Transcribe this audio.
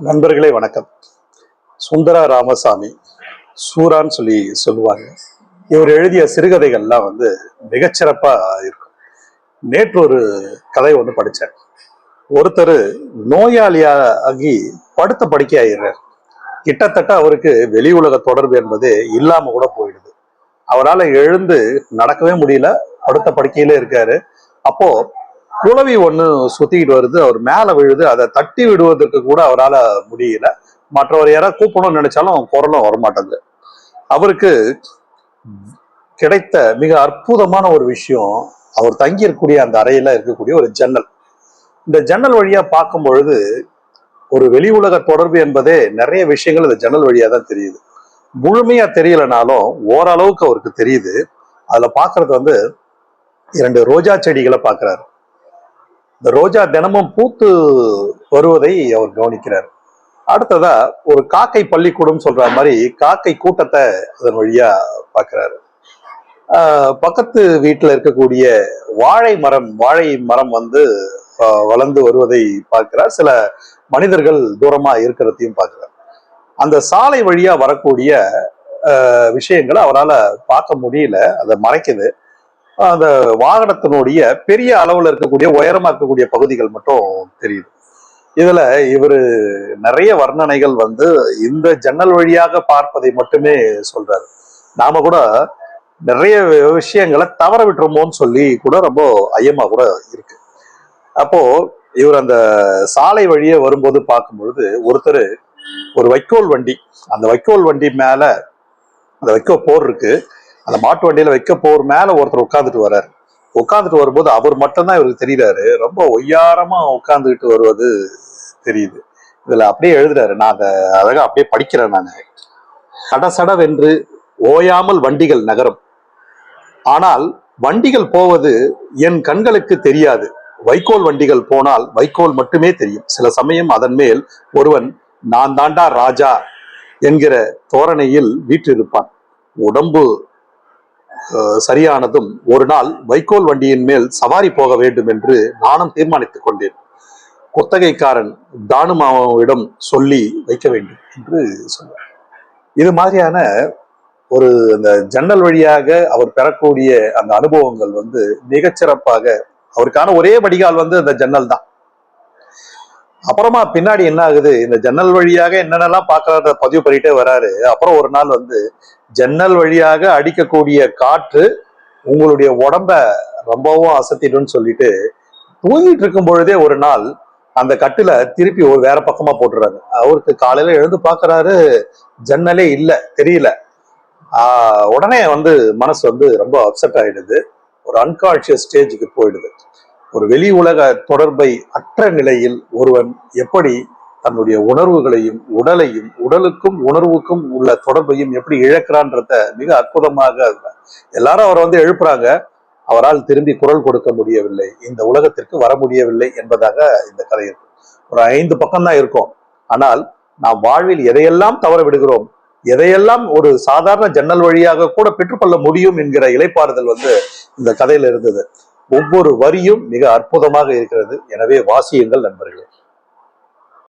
நண்பர்களே வணக்கம். சுந்தரா ராமசாமி சூரான்னு சொல்லுவாங்க. இவர் எழுதிய சிறுகதைகள்லாம் மிகச்சிறப்பா இருக்கும். நேற்று ஒரு கதை ஒன்று படித்தேன். ஒருத்தர் நோயாளியாகி படுத்த படுக்கை ஆயிடுறார். கிட்டத்தட்ட அவருக்கு வெளி உலக தொடர்பு என்பது இல்லாம கூட போயிடுது. அவரால் எழுந்து நடக்கவே முடியல, படுத்த படுக்கையிலே இருக்காரு. அப்போ குளவி ஒண்ணு சுத்திக்கிட்டு வருது, அவர் மேல விழுது. அதை தட்டி விடுவதற்கு கூட அவரால் முடியல. மற்றவர் யாராவது கூப்பிடணும்னு நினைச்சாலும் குரலும் வரமாட்டேங்குது. அவருக்கு கிடைத்த மிக அற்புதமான ஒரு விஷயம், அவர் தங்கி இருக்கக்கூடிய அந்த அறையில இருக்கக்கூடிய ஒரு ஜன்னல். இந்த ஜன்னல் வழியா பார்க்கும் பொழுது ஒரு வெளி உலக தொடர்பு என்பதே நிறைய விஷயங்கள் இந்த ஜன்னல் வழியா தான் தெரியுது. முழுமையா தெரியலனாலும் ஓரளவுக்கு அவருக்கு தெரியுது. அதுல பாக்குறது 2 ரோஜா செடிகளை பாக்குறாரு. இந்த ரோஜா தினமும் பூத்து வருவதை அவர் கவனிக்கிறார். அடுத்ததா ஒரு காக்கை பள்ளிக்கூடம் சொல்ற மாதிரி காக்கை கூட்டத்தை அதன் வழியா பாக்குறாரு. பக்கத்து வீட்டுல இருக்கக்கூடிய வாழை மரம் வளர்ந்து வருவதை பார்க்கிறார். சில மனிதர்கள் தூரமா இருக்கிறதையும் பார்க்கிறார். அந்த சாலை வழியா வரக்கூடிய விஷயங்களை அவரால் பார்க்க முடியல, அதை மறைக்குது. அந்த வாகனத்தினுடைய பெரிய அளவுல இருக்கக்கூடிய உயரமா இருக்கக்கூடிய பகுதிகள் மட்டும் தெரியுது. இதுல இவரு நிறைய வர்ணனைகள் இந்த ஜன்னல் வழியாக பார்ப்பதை மட்டுமே சொல்றாரு. நாம கூட நிறைய விஷயங்களை தவற விட்டுருமோன்னு சொல்லி கூட ரொம்ப ஐயமா கூட இருக்கு. அப்போ இவர் அந்த சாலை வழியே வரும்போது பார்க்கும் பொழுது ஒருத்தர் ஒரு வைக்கோல் வண்டி, அந்த வைக்கோல் வண்டி மேல அந்த வைக்கோ போர் இருக்கு, அந்த மாட்டு வண்டியில வைக்க போர் மேல ஒருத்தர் உட்காந்துட்டு வர்றாரு. உட்காந்துட்டு வரும்போது அவர் மட்டும்தான் இவருக்கு தெரியுறாரு. ரொம்ப ஒய்யாரமா உட்காந்துக்கிட்டு வருவது தெரியுது. இதுல அப்படியே எழுதுறாரு. நான் அதை அழகா அப்படியே படிக்கிறேன். நான் சடசடவென்று ஓயாமல் வண்டிகள் நகரும், ஆனால் வண்டிகள் போவது என் கண்களுக்கு தெரியாது. வைக்கோல் வண்டிகள் போனால் வைக்கோல் மட்டுமே தெரியும். சில சமயம் அதன் மேல் ஒருவன் நான் தாண்டா ராஜா என்கிற தோரணையில் வீற்றிருப்பான். உடம்பு சரியானதும் ஒரு நாள் வைக்கோல் வண்டியின் மேல் சவாரி போக வேண்டும் என்று நானும் தீர்மானித்துக் கொண்டேன். குத்தகைக்காரன் தானுமாவிடம் சொல்லி வைக்க வேண்டும் என்று சொன்னார். இது மாதிரியான ஒரு அந்த ஜன்னல் வழியாக அவர் பெறக்கூடிய அந்த அனுபவங்கள் மிகச்சிறப்பாக, அவருக்கான ஒரே வடிகால் அந்த ஜன்னல் தான். அப்புறமா பின்னாடி என்ன ஆகுது, இந்த ஜன்னல் வழியாக என்னென்னலாம் பார்க்கறத பதிவு பண்ணிட்டே வராரு. அப்புறம் ஒரு நாள் ஜன்னல் வழியாக அடிக்கக்கூடிய காற்று உங்களுடைய உடம்ப ரொம்பவும் அசத்திடும்னு சொல்லிட்டு தூங்கிட்டு இருக்கும் பொழுதே ஒரு நாள் அந்த கட்டுல திருப்பி ஒரு வேற பக்கமா போட்டுறாங்க. அவருக்கு காலையில எழுந்து பாக்குறாரு, ஜன்னலே இல்ல, தெரியல. உடனே மனசு ரொம்ப அப்செட் ஆயிடுது. ஒரு அன்கான்சியஸ் ஸ்டேஜுக்கு போயிடுது. ஒரு வெளி உலக தொடர்பை அற்ற நிலையில் ஒருவன் எப்படி தன்னுடைய உணர்வுகளையும் உடலையும் உடலுக்கும் உணர்வுக்கும் உள்ள தொடர்பையும் எப்படி இழக்கிறான்றத மிக அற்புதமாக எல்லாரும் அவர் எழுப்புறாங்க. அவரால் திரும்பி குரல் கொடுக்க முடியவில்லை, இந்த உலகத்திற்கு வர முடியவில்லை என்பதாக இந்த கதை இருக்கும். ஒரு 5 பக்கம் தான் இருக்கும். ஆனால் நாம் வாழ்வில் எதையெல்லாம் தவற விடுகிறோம், எதையெல்லாம் ஒரு சாதாரண ஜன்னல் வழியாக கூட பெற்றுக்கொள்ள முடியும் என்கிற இளைப்பாறுதல் இந்த கதையில இருந்தது. ஒவ்வொரு வரியும் மிக அற்புதமாக இருக்கிறது. எனவே வாசியுங்கள் நண்பர்களே.